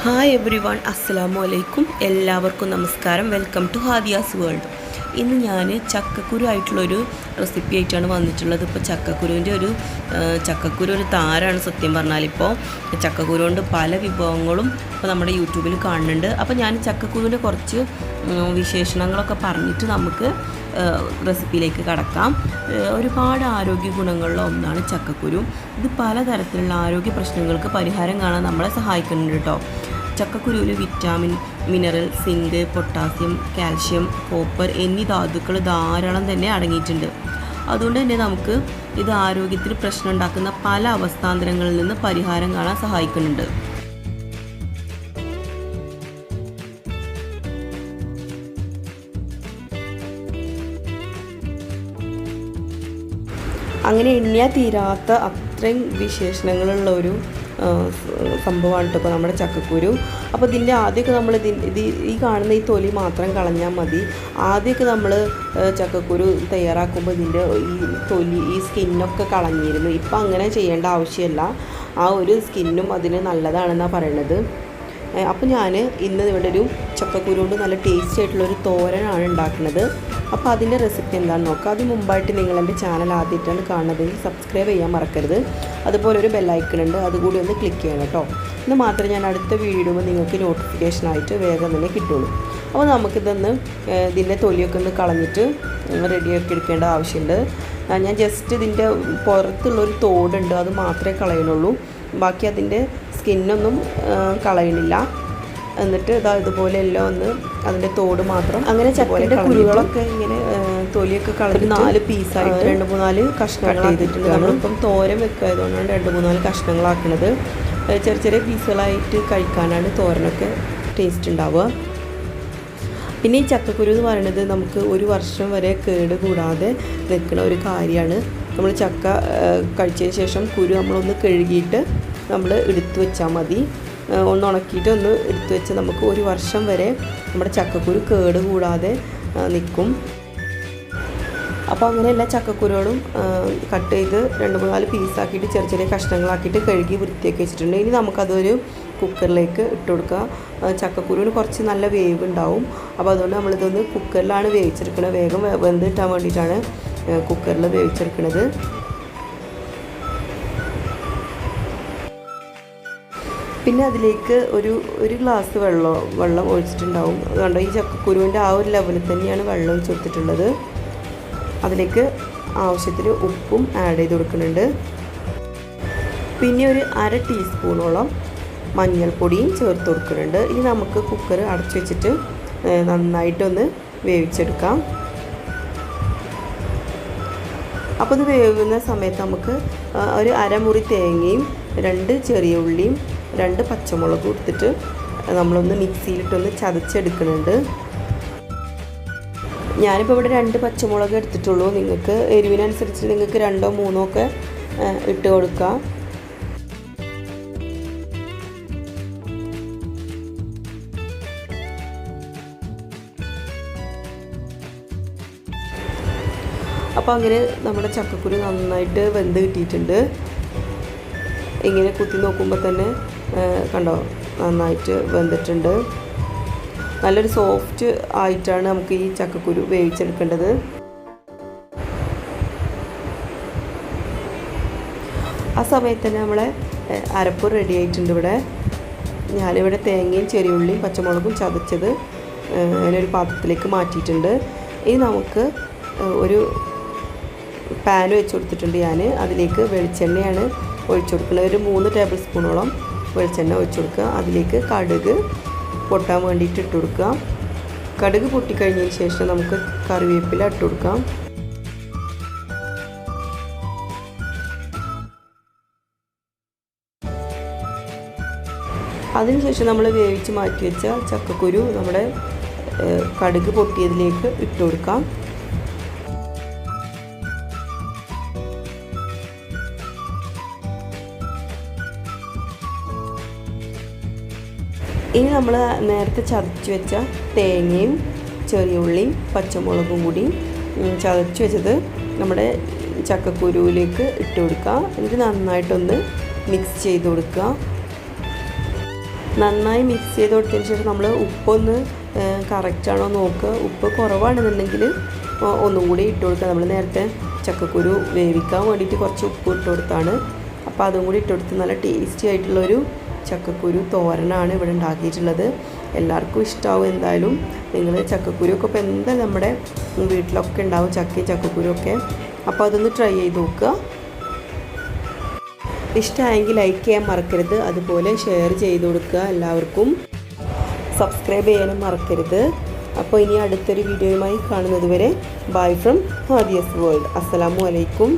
Hi every one, അസ്സലാമു അലൈക്കും. എല്ലാവർക്കും നമസ്കാരം. Welcome to Hadiya's world. ഇന്ന് ഞാൻ ചക്കക്കുരു ആയിട്ടുള്ളൊരു റെസിപ്പി ആയിട്ടാണ് വന്നിട്ടുള്ളത്. ഇപ്പോൾ ചക്കക്കുരു ഒരു താരമാണ് സത്യം പറഞ്ഞാൽ. ഇപ്പോൾ ചക്കക്കുരു കൊണ്ട് പല വിഭവങ്ങളും ഇപ്പോൾ നമ്മുടെ യൂട്യൂബിൽ കാണുന്നുണ്ട്. അപ്പോൾ ഞാൻ ചക്കക്കുരുവിൻ്റെ കുറച്ച് വിശേഷണങ്ങളൊക്കെ പറഞ്ഞിട്ട് നമുക്ക് റെസിപ്പിയിലേക്ക് കടക്കാം. ഒരുപാട് ആരോഗ്യ ഗുണങ്ങളുള്ള ഒന്നാണ് ചക്കക്കുരു. ഇത് പലതരത്തിലുള്ള ആരോഗ്യ പ്രശ്നങ്ങൾക്ക് പരിഹാരം കാണാൻ നമ്മളെ സഹായിക്കുന്നുണ്ട് കേട്ടോ. ചക്കക്കുരുവിൽ vitamin, mineral, zinc, potassium, calcium, copper എന്നീ ധാതുക്കൾ ധാരാളം തന്നെ അടങ്ങിയിട്ടുണ്ട്. അതുകൊണ്ട് തന്നെ നമുക്ക് ഇത് ആരോഗ്യത്തിന് പ്രശ്നം ഉണ്ടാക്കുന്ന പല അവസ്ഥാന്തരങ്ങളിൽ നിന്ന് പരിഹാരം കാണാൻ സഹായിക്കുന്നുണ്ട്. അങ്ങനെ എണ്ണിയാൽ തീരാത്ത അത്രയും വിശേഷണങ്ങളുള്ള ഒരു സംഭവമാണ് കേട്ടോ ഇപ്പോൾ നമ്മുടെ ചക്കക്കുരു. അപ്പോൾ ഇതിൻ്റെ ആദ്യമൊക്കെ നമ്മൾ ഈ കാണുന്ന ഈ തൊലി മാത്രം കളഞ്ഞാൽ മതി. ആദ്യമൊക്കെ നമ്മൾ ചക്കക്കുരു തയ്യാറാക്കുമ്പോൾ ഇതിൻ്റെ ഈ സ്കിന്നൊക്കെ കളഞ്ഞിരുന്നു. ഇപ്പം അങ്ങനെ ചെയ്യേണ്ട ആവശ്യമില്ല. ആ ഒരു സ്കിന്നും അതിന് നല്ലതാണെന്നാണ് പറയണത്. അപ്പോൾ ഞാൻ ഇന്ന് ഇവിടെ ഒരു ചക്കക്കുരു കൊണ്ട് നല്ല ടേസ്റ്റി ആയിട്ടുള്ളൊരു തോരനാണ് ഉണ്ടാക്കുന്നത്. അപ്പോൾ അതിൻ്റെ റെസിപ്പി എന്താണെന്ന് നോക്കാം. അതിന് മുമ്പായിട്ട് നിങ്ങൾ എൻ്റെ ചാനൽ ആദ്യമായിട്ടാണ് കാണുന്നതെങ്കിൽ സബ്സ്ക്രൈബ് ചെയ്യാൻ മറക്കരുത്. അതുപോലെ ഒരു ബെല്ലൈക്കൺ ഉണ്ട്, അതുകൂടി ഒന്ന് ക്ലിക്ക് ചെയ്യണം കേട്ടോ. ഇന്ന് മാത്രമേ ഞാൻ അടുത്ത വീഡിയോ ഇടുമ്പോൾ നിങ്ങൾക്ക് നോട്ടിഫിക്കേഷനായിട്ട് വേഗം തന്നെ കിട്ടുള്ളൂ. അപ്പോൾ ഇതിൻ്റെ തൊലിയൊക്കെ ഒന്ന് കളഞ്ഞിട്ട് റെഡിയാക്കി എടുക്കേണ്ട ആവശ്യമുണ്ട്. ഞാൻ ജസ്റ്റ് ഇതിൻ്റെ പുറത്തുള്ളൊരു തോടുണ്ട്, അത് മാത്രമേ കളയുന്നുള്ളൂ. ബാക്കി അതിൻ്റെ സ്കിന്നൊന്നും കളയണില്ല. എന്നിട്ട് ഇതുപോലെ എല്ലാം ഒന്ന് അതിൻ്റെ തോട് മാത്രം അങ്ങനെ ചക്കയുടെ കുരുകളൊക്കെ ഇങ്ങനെ തൊലിയൊക്കെ കളഞ്ഞ് 4 പീസായിട്ട് 2-3 കഷ്ണങ്ങൾ ചെയ്തിട്ടുണ്ട്. നമ്മളിപ്പം തോരൻ വെക്കായതുകൊണ്ടാണ് 2-3 കഷ്ണങ്ങളാക്കുന്നത്. ചെറിയ ചെറിയ പീസുകളായിട്ട് കഴിക്കാനാണ് തോരനൊക്കെ ടേസ്റ്റ് ഉണ്ടാവുക. പിന്നെ ഈ ചക്കക്കുരു എന്ന് പറയുന്നത് നമുക്ക് 1 വർഷം വരെ കേട് കൂടാതെ നിൽക്കുന്ന ഒരു കാര്യമാണ്. നമ്മൾ ചക്ക കഴിച്ചതിന് ശേഷം കുരു നമ്മളൊന്ന് കഴുകിയിട്ട് നമ്മൾ എടുത്തു വെച്ചാൽ മതി. ഒന്ന് ഉണക്കിയിട്ട് ഒന്ന് എടുത്തു വെച്ച് നമുക്ക് 1 വർഷം വരെ നമ്മുടെ ചക്കക്കുരു കേട് കൂടാതെ നിൽക്കും. അപ്പോൾ അങ്ങനെ എല്ലാ ചക്കക്കുരുകളും കട്ട് ചെയ്ത് 2-3 പീസാക്കിയിട്ട് ചെറിയ ചെറിയ കഷ്ണങ്ങളാക്കിയിട്ട് കഴുകി വൃത്തിയാക്കി വെച്ചിട്ടുണ്ട്. ഇനി നമുക്കതൊരു കുക്കറിലേക്ക് ഇട്ട് കൊടുക്കുക. ചക്കക്കുരുവിന് കുറച്ച് നല്ല വേവ് ഉണ്ടാവും. അപ്പോൾ അതുകൊണ്ട് നമ്മളിതൊന്ന് കുക്കറിലാണ് വേവിച്ചെടുക്കുന്നത്. വേഗം വെന്ത് കിട്ടാൻ വേണ്ടിയിട്ടാണ് കുക്കറിൽ വേവിച്ചെടുക്കുന്നത്. പിന്നെ അതിലേക്ക് ഒരു ഗ്ലാസ് വെള്ളം ഒഴിച്ചിട്ടുണ്ടാവും. അതുകൊണ്ട് ഈ ചക്കക്കുരുവിൻ്റെ ആ ഒരു ലെവലിൽ തന്നെയാണ് വെള്ളം ഒഴിച്ച് കൊടുത്തിട്ടുള്ളത്. അതിലേക്ക് ആവശ്യത്തിന് ഉപ്പും ആഡ് ചെയ്ത് കൊടുക്കുന്നുണ്ട്. പിന്നെ ഒരു 1/2 ടീസ്പൂണോളം മഞ്ഞൾപ്പൊടിയും ചേർത്ത് കൊടുക്കുന്നുണ്ട്. ഇനി നമുക്ക് കുക്കർ അടച്ചു വെച്ചിട്ട് നന്നായിട്ടൊന്ന് വേവിച്ചെടുക്കാം. അപ്പോൾ ഇത് വേവുന്ന സമയത്ത് നമുക്ക് ഒരു 1/2 മുറി തേങ്ങയും 2 ചെറിയ ഉള്ളിയും 2 പച്ചമുളകും എടുത്തിട്ട് നമ്മളൊന്ന് മിക്സിയിലിട്ടൊന്ന് ചതച്ചെടുക്കുന്നുണ്ട്. ഞാനിപ്പോൾ ഇവിടെ 2 പച്ചമുളക് എടുത്തിട്ടുള്ളൂ. നിങ്ങൾക്ക് എരിവിനനുസരിച്ച് നിങ്ങൾക്ക് 2-3 ഒക്കെ ഇട്ട് കൊടുക്കാം. അപ്പോൾ അങ്ങനെ നമ്മുടെ ചക്കക്കുരു നന്നായിട്ട് വെന്ത് കിട്ടിയിട്ടുണ്ട്. ഇങ്ങനെ കുത്തി നോക്കുമ്പോൾ തന്നെ കണ്ടോ നന്നായിട്ട് വെന്തിട്ടുണ്ട്. നല്ലൊരു സോഫ്റ്റ് ആയിട്ടാണ് നമുക്ക് ഈ ചക്കക്കുരു വേവിച്ചെടുക്കേണ്ടത്. ആ സമയത്ത് തന്നെ നമ്മളെ അരപ്പ് റെഡി ആയിട്ടുണ്ട്. ഞാനിവിടെ തേങ്ങയും ചെറിയുള്ളിയും പച്ചമുളകും ചതച്ചത് അതിനൊരു പാത്രത്തിലേക്ക് മാറ്റിയിട്ടുണ്ട്. ഇനി നമുക്ക് ഒരു പാൻ വെച്ച് കൊടുത്തിട്ടുണ്ട്. അതിലേക്ക് വെളിച്ചെണ്ണയാണ് ഒഴിച്ചു കൊടുക്കുന്നത്. ഒരു 3 ടേബിൾ സ്പൂണോളം വെളിച്ചെണ്ണ ഒഴിച്ചു കൊടുക്കുക. അതിലേക്ക് കടുക് പൊട്ടാൻ വേണ്ടിയിട്ട് ഇട്ട് കൊടുക്കുക. കടുക് പൊട്ടിക്കഴിഞ്ഞതിന് ശേഷം നമുക്ക് കറിവേപ്പില ഇട്ട് കൊടുക്കാം. അതിനുശേഷം നമ്മൾ വേവിച്ച് മാറ്റി വെച്ച ചക്കക്കുരു നമ്മുടെ കടുക് പൊട്ടിയതിലേക്ക് ഇട്ട് കൊടുക്കാം. ഇനി നമ്മൾ നേരത്തെ ചതച്ച് വെച്ച തേങ്ങയും ചെറിയ ഉള്ളിയും പച്ചമുളകും കൂടി ചതച്ച് വെച്ചത് നമ്മുടെ ചക്കക്കുരുവിലേക്ക് ഇട്ട് കൊടുക്കുക. എന്നിട്ട് നന്നായിട്ടൊന്ന് മിക്സ് ചെയ്ത് കൊടുക്കുക. നന്നായി മിക്സ് ചെയ്ത് കൊടുത്തതിന് ശേഷം നമ്മൾ ഉപ്പൊന്ന് കറക്റ്റാണോ നോക്കുക. ഉപ്പ് കുറവാണെന്നുണ്ടെങ്കിൽ ഒന്നും കൂടി ഇട്ട് കൊടുക്കുക. നമ്മൾ നേരത്തെ ചക്കക്കുരു വേവിക്കാൻ വേണ്ടിയിട്ട് കുറച്ച് ഉപ്പ് ഇട്ട് കൊടുത്താണ്. അപ്പോൾ അതും കൂടി ഇട്ട് കൊടുത്ത് നല്ല ടേസ്റ്റി ആയിട്ടുള്ളൊരു ചക്കക്കുരു തോരനാണ് ഇവിടെ ഉണ്ടാക്കിയിട്ടുള്ളത്. എല്ലാവർക്കും ഇഷ്ടമാവും എന്തായാലും. നിങ്ങൾ ചക്കക്കുരു ഒക്കെ ഇപ്പോൾ എന്തായാലും നമ്മുടെ വീട്ടിലൊക്കെ ഉണ്ടാവും, ചക്കയും ചക്കക്കുരു ഒക്കെ. അപ്പോൾ അതൊന്ന് ട്രൈ ചെയ്ത് നോക്കുക. ഇഷ്ടമായെങ്കിൽ ലൈക്ക് ചെയ്യാൻ മറക്കരുത്, അതുപോലെ ഷെയർ ചെയ്ത് കൊടുക്കുക എല്ലാവർക്കും. സബ്സ്ക്രൈബ് ചെയ്യാനും മറക്കരുത്. അപ്പോൾ ഇനി അടുത്തൊരു വീഡിയോയുമായി കാണുന്നത് വരെ ബൈ ഫ്രം ഹാദിയസ് വേൾഡ്. അസ്സലാമു അലൈക്കും.